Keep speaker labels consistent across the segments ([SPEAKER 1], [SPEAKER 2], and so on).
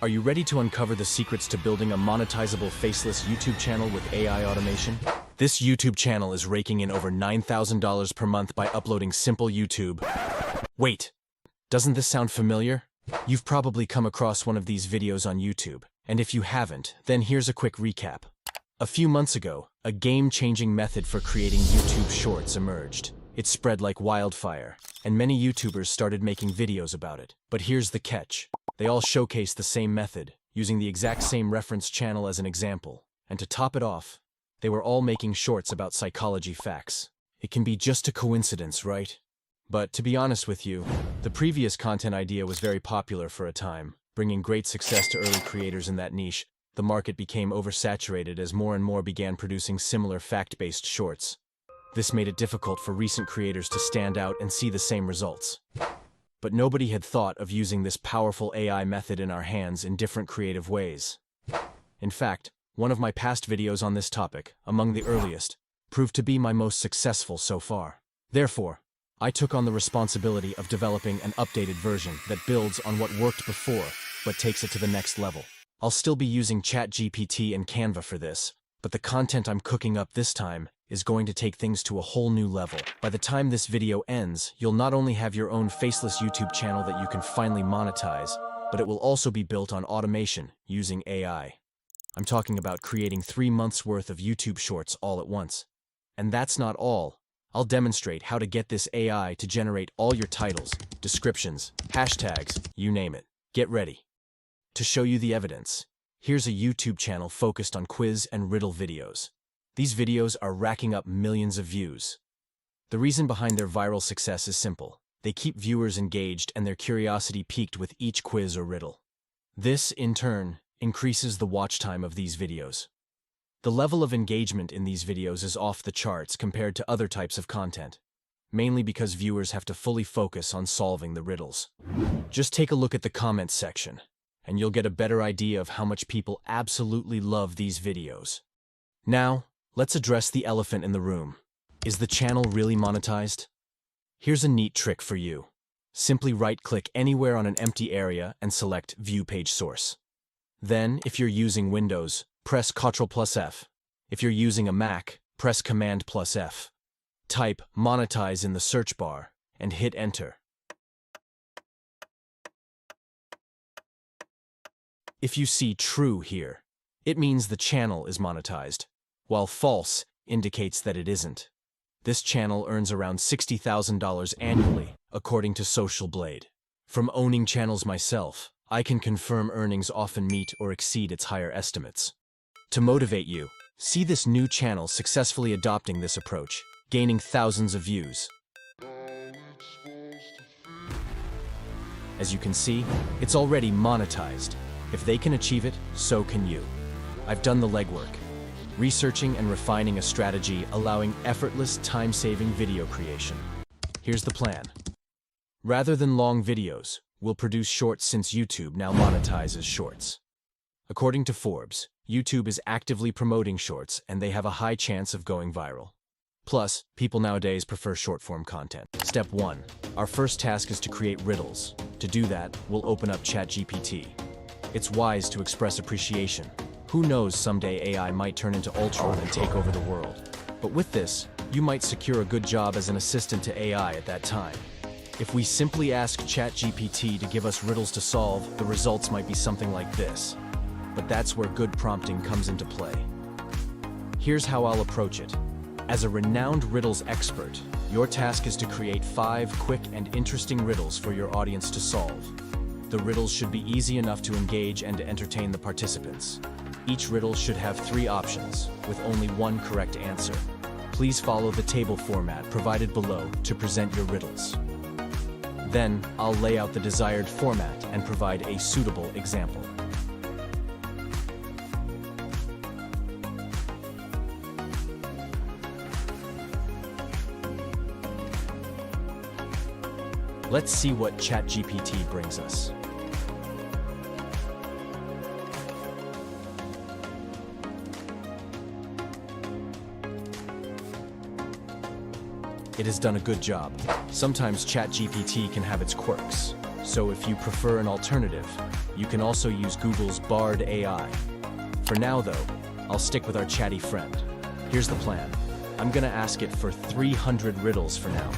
[SPEAKER 1] Are you ready to uncover the secrets to building a monetizable faceless YouTube channel with AI automation? This YouTube channel is raking in over $9,000 per month by uploading simple YouTube. Wait, doesn't this sound familiar? You've probably come across one of these videos on YouTube, and if you haven't, then here's a quick recap. A few months ago, a game-changing method for creating YouTube Shorts emerged. It spread like wildfire, and many YouTubers started making videos about it. But here's the catch. They all showcase the same method, using the exact same reference channel as an example. And to top it off, they were all making shorts about psychology facts. It can be just a coincidence, right? But to be honest with you, the previous content idea was very popular for a time, bringing great success to early creators in that niche. The market became oversaturated as more and more began producing similar fact-based shorts. This made it difficult for recent creators to stand out and see the same results. But nobody had thought of using this powerful AI method in our hands in different creative ways. In fact, one of my past videos on this topic, among the earliest, proved to be my most successful so far. Therefore, I took on the responsibility of developing an updated version that builds on what worked before, but takes it to the next level. I'll still be using ChatGPT and Canva for this, but the content I'm cooking up this time is going to take things to a whole new level. By the time this video ends, you'll not only have your own faceless YouTube channel that you can finally monetize, but it will also be built on automation using AI. I'm talking about creating 3 months' worth of YouTube Shorts all at once. And that's not all. I'll demonstrate how to get this AI to generate all your titles, descriptions, hashtags, you name it. Get ready. To show you the evidence, here's a YouTube channel focused on quiz and riddle videos. These videos are racking up millions of views. The reason behind their viral success is simple. They keep viewers engaged and their curiosity piqued with each quiz or riddle. This, in turn, increases the watch time of these videos. The level of engagement in these videos is off the charts compared to other types of content, mainly because viewers have to fully focus on solving the riddles. Just take a look at the comments section, and you'll get a better idea of how much people absolutely love these videos. Now, let's address the elephant in the room. Is the channel really monetized? Here's a neat trick for you. Simply right-click anywhere on an empty area and select View Page Source. Then, if you're using Windows, press Ctrl+F. If you're using a Mac, press Command+F. Type Monetize in the search bar and hit Enter. If you see True here, it means the channel is monetized, while False indicates that it isn't. This channel earns around $60,000 annually, according to Social Blade. From owning channels myself, I can confirm earnings often meet or exceed its higher estimates. To motivate you, see this new channel successfully adopting this approach, gaining thousands of views. As you can see, it's already monetized. If they can achieve it, so can you. I've done the legwork, researching and refining a strategy allowing effortless, time-saving video creation. Here's the plan. Rather than long videos, we'll produce shorts since YouTube now monetizes shorts. According to Forbes, YouTube is actively promoting shorts and they have a high chance of going viral. Plus, people nowadays prefer short-form content. Step 1. Our first task is to create riddles. To do that, we'll open up ChatGPT. It's wise to express appreciation. Who knows, someday AI might turn into Ultron and take over the world. But with this, you might secure a good job as an assistant to AI at that time. If we simply ask ChatGPT to give us riddles to solve, the results might be something like this. But that's where good prompting comes into play. Here's how I'll approach it. As a renowned riddles expert, your task is to create 5 quick and interesting riddles for your audience to solve. The riddles should be easy enough to engage and to entertain the participants. Each riddle should have 3 options, with only 1 correct answer. Please follow the table format provided below to present your riddles. Then, I'll lay out the desired format and provide a suitable example. Let's see what ChatGPT brings us. It has done a good job. Sometimes ChatGPT can have its quirks. So if you prefer an alternative, you can also use Google's Bard AI. For now though, I'll stick with our chatty friend. Here's the plan. I'm gonna ask it for 300 riddles for now.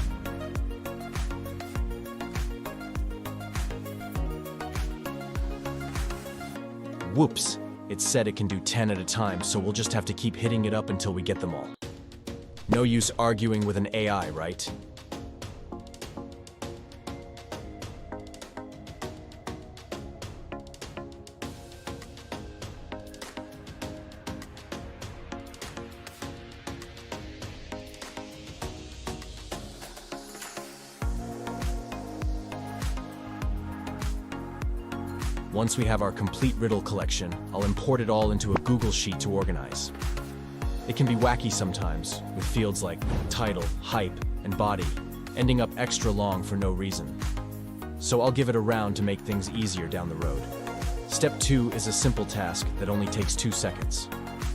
[SPEAKER 1] Whoops, it said it can do 10 at a time, so we'll just have to keep hitting it up until we get them all. No use arguing with an AI, right? Once we have our complete riddle collection, I'll import it all into a Google Sheet to organize. It can be wacky sometimes, with fields like title, hype, and body, ending up extra long for no reason. So I'll give it a round to make things easier down the road. Step 2 is a simple task that only takes 2 seconds.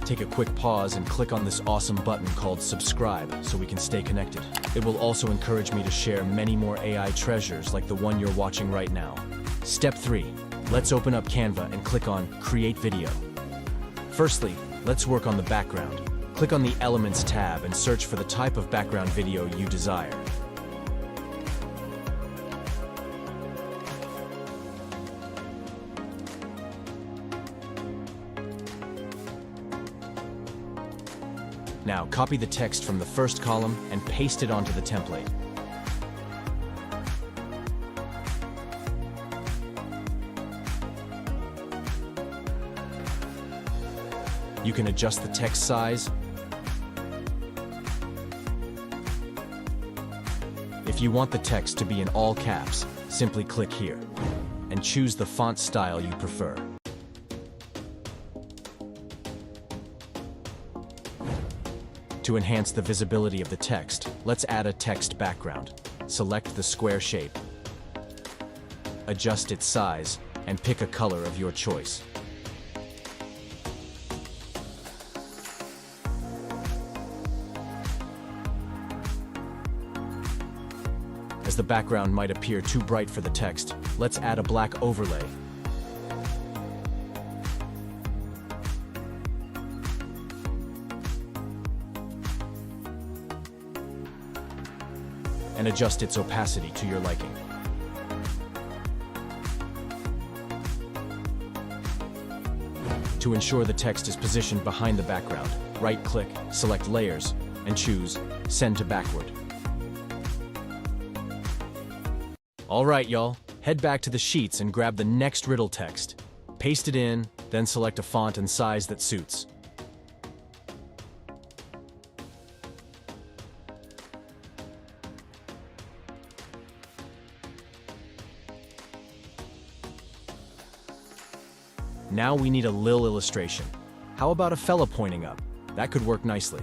[SPEAKER 1] Take a quick pause and click on this awesome button called subscribe so we can stay connected. It will also encourage me to share many more AI treasures like the one you're watching right now. Step 3. Let's open up Canva and click on Create Video. Firstly, let's work on the background. Click on the Elements tab and search for the type of background video you desire. Now, copy the text from the first column and paste it onto the template. You can adjust the text size. If you want the text to be in all caps, simply click here and choose the font style you prefer. To enhance the visibility of the text, let's add a text background. Select the square shape, adjust its size, and pick a color of your choice. As the background might appear too bright for the text, let's add a black overlay. And adjust its opacity to your liking. To ensure the text is positioned behind the background, right-click, select Layers, and choose Send to Backward. All right, y'all, head back to the sheets and grab the next riddle text. Paste it in, then select a font and size that suits. Now we need a lil illustration. How about a fella pointing up? That could work nicely.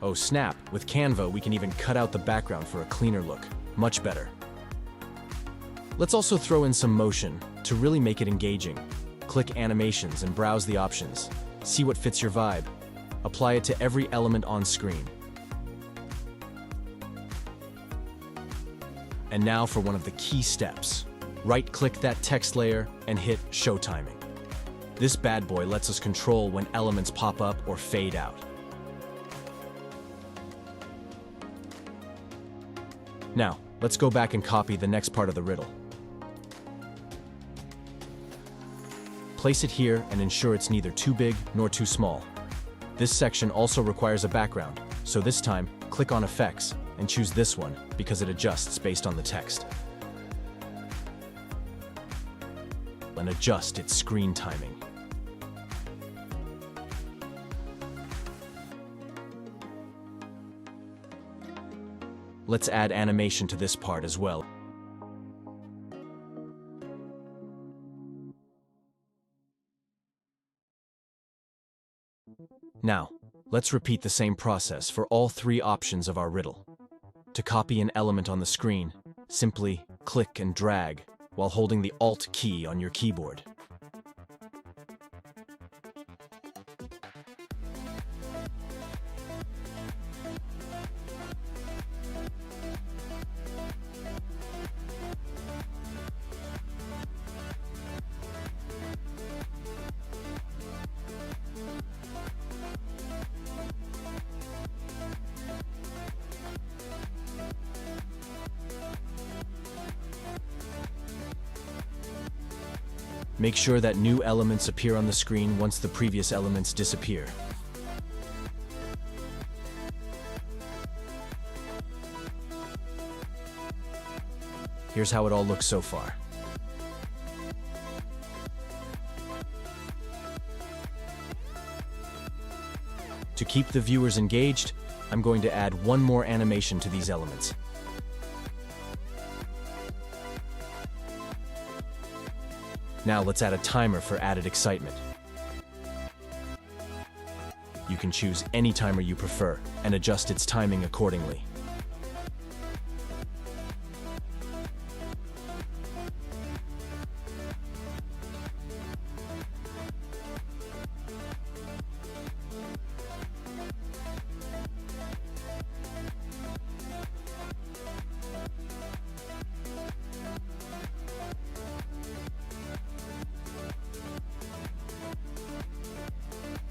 [SPEAKER 1] Oh snap, with Canva we can even cut out the background for a cleaner look. Much better. Let's also throw in some motion to really make it engaging. Click Animations and browse the options. See what fits your vibe. Apply it to every element on screen. And now for one of the key steps. Right-click that text layer and hit Show Timing. This bad boy lets us control when elements pop up or fade out. Now, let's go back and copy the next part of the riddle. Place it here and ensure it's neither too big nor too small. This section also requires a background, so this time, click on Effects and choose this one because it adjusts based on the text. And adjust its screen timing. Let's add animation to this part as well. Now, let's repeat the same process for all 3 options of our riddle. To copy an element on the screen, simply click and drag while holding the Alt key on your keyboard. Make sure that new elements appear on the screen once the previous elements disappear. Here's how it all looks so far. To keep the viewers engaged, I'm going to add one more animation to these elements. Now let's add a timer for added excitement. You can choose any timer you prefer and adjust its timing accordingly.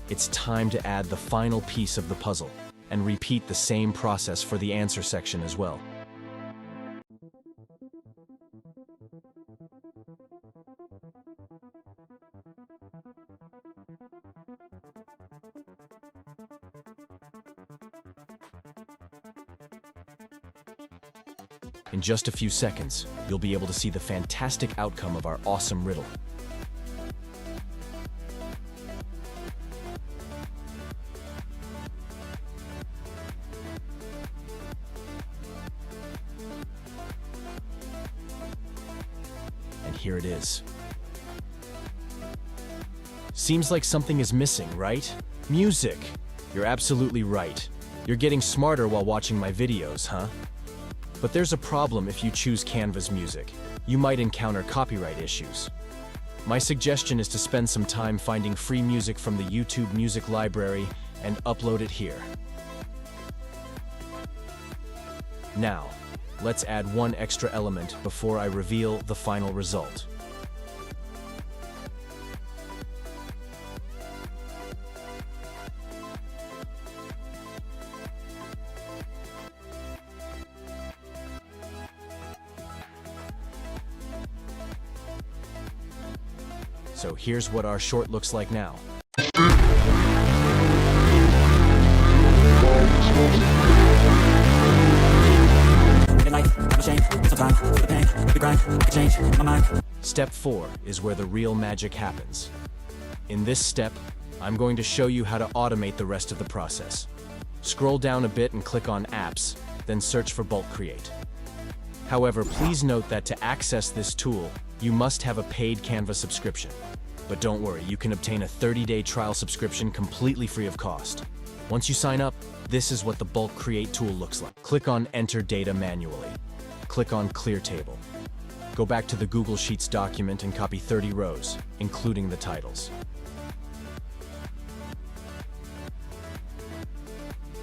[SPEAKER 1] It's time to add the final piece of the puzzle, and repeat the same process for the answer section as well. In just a few seconds, you'll be able to see the fantastic outcome of our awesome riddle. And here it is. Seems like something is missing, right? Music! You're absolutely right. You're getting smarter while watching my videos, huh? But there's a problem if you choose Canva's music. You might encounter copyright issues. My suggestion is to spend some time finding free music from the YouTube music library and upload it here. Now, let's add one extra element before I reveal the final result. So here's what our short looks like now. Step 4 is where the real magic happens. In this step, I'm going to show you how to automate the rest of the process. Scroll down a bit and click on Apps, then search for Bulk Create. However, please note that to access this tool, you must have a paid Canva subscription. But don't worry, you can obtain a 30-day trial subscription completely free of cost. Once you sign up, this is what the Bulk Create tool looks like. Click on Enter Data Manually. Click on Clear Table. Go back to the Google Sheets document and copy 30 rows, including the titles.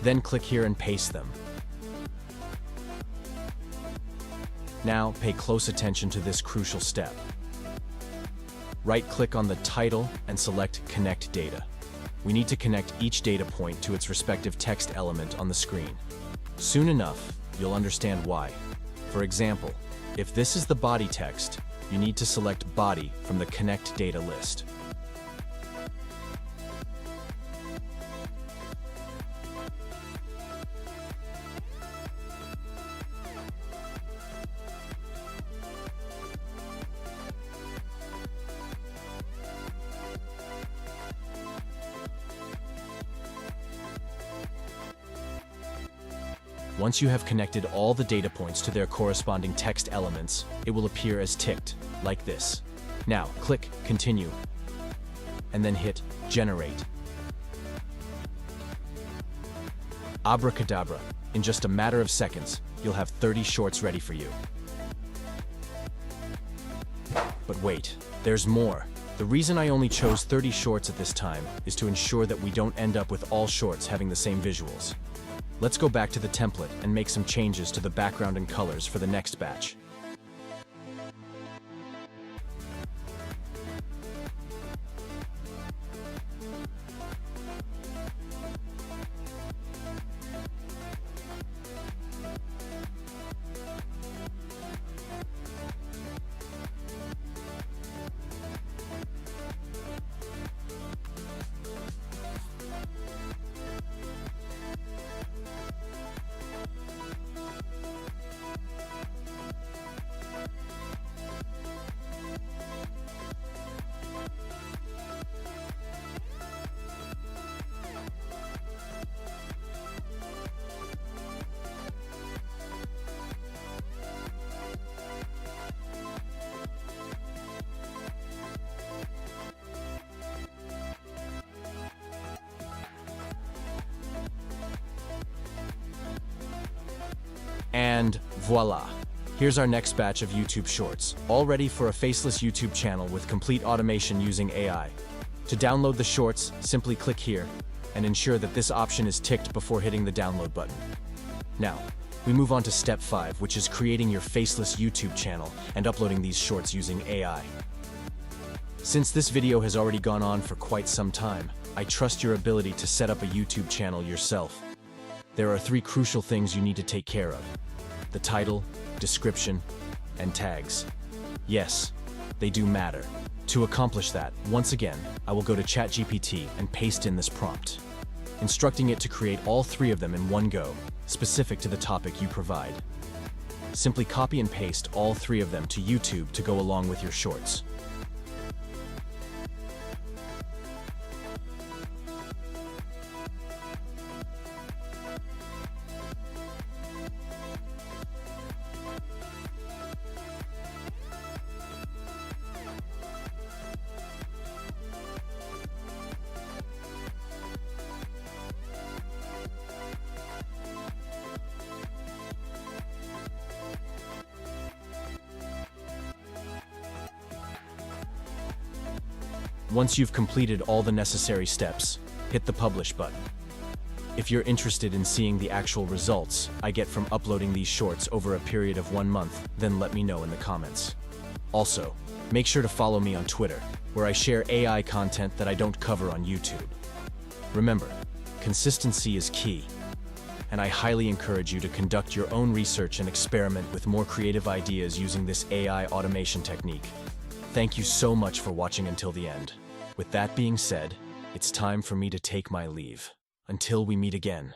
[SPEAKER 1] Then click here and paste them. Now, pay close attention to this crucial step. Right-click on the title and select Connect Data. We need to connect each data point to its respective text element on the screen. Soon enough, you'll understand why. For example, if this is the body text, you need to select Body from the Connect Data list. Once you have connected all the data points to their corresponding text elements, it will appear as ticked, like this. Now, click Continue, and then hit Generate. Abracadabra, in just a matter of seconds, you'll have 30 shorts ready for you. But wait, there's more. The reason I only chose 30 shorts at this time is to ensure that we don't end up with all shorts having the same visuals. Let's go back to the template and make some changes to the background and colors for the next batch. And voila! Here's our next batch of YouTube Shorts, all ready for a faceless YouTube channel with complete automation using AI. To download the Shorts, simply click here and ensure that this option is ticked before hitting the download button. Now, we move on to step 5, which is creating your faceless YouTube channel and uploading these Shorts using AI. Since this video has already gone on for quite some time, I trust your ability to set up a YouTube channel yourself. There are 3 crucial things you need to take care of: the title, description, and tags. Yes, they do matter. To accomplish that, once again, I will go to ChatGPT and paste in this prompt, instructing it to create all 3 of them in one go, specific to the topic you provide. Simply copy and paste all 3 of them to YouTube to go along with your Shorts. Once you've completed all the necessary steps, hit the publish button. If you're interested in seeing the actual results I get from uploading these Shorts over a period of 1 month, then let me know in the comments. Also, make sure to follow me on Twitter, where I share AI content that I don't cover on YouTube. Remember, consistency is key, and I highly encourage you to conduct your own research and experiment with more creative ideas using this AI automation technique. Thank you so much for watching until the end. With that being said, it's time for me to take my leave. Until we meet again.